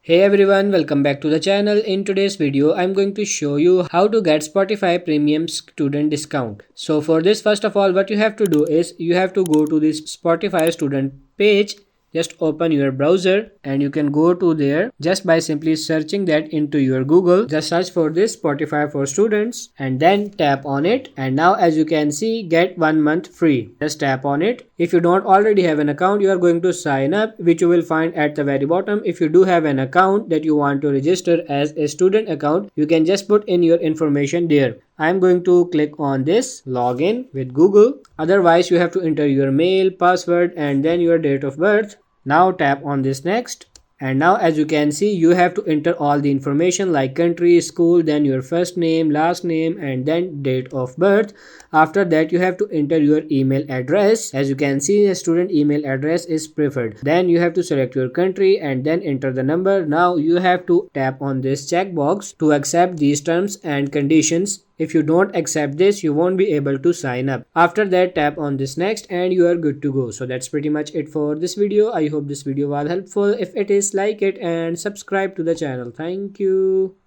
Hey everyone, welcome back to the channel. In today's video, I'm going to show you how to get Spotify Premium student discount. So for this, first of all, what you have to do is you have to go to this Spotify student page. Just open your browser and you can go to there just by simply searching that into your Google. Just search for this Spotify for students and then tap on it. And now as you can see, get 1 month free. Just tap on it. If you don't already have an account, you are going to sign up, which you will find at the very bottom. If you do have an account that you want to register as a student account, you can just put in your information there. I'm going to click on this login with Google. Otherwise, you have to enter your mail, password, and then your date of birth. Now tap on this next. And now as you can see, you have to enter all the information like country, school, then your first name, last name, and then date of birth. After that, you have to enter your email address. As you can see, the student email address is preferred. Then you have to select your country and then enter the number. Now you have to tap on this checkbox to accept these terms and conditions. If you don't accept this, you won't be able to sign up. After that, tap on this next and you are good to go. So that's pretty much it for this video. I hope this video was helpful. If it is, like it and subscribe to the channel. Thank you.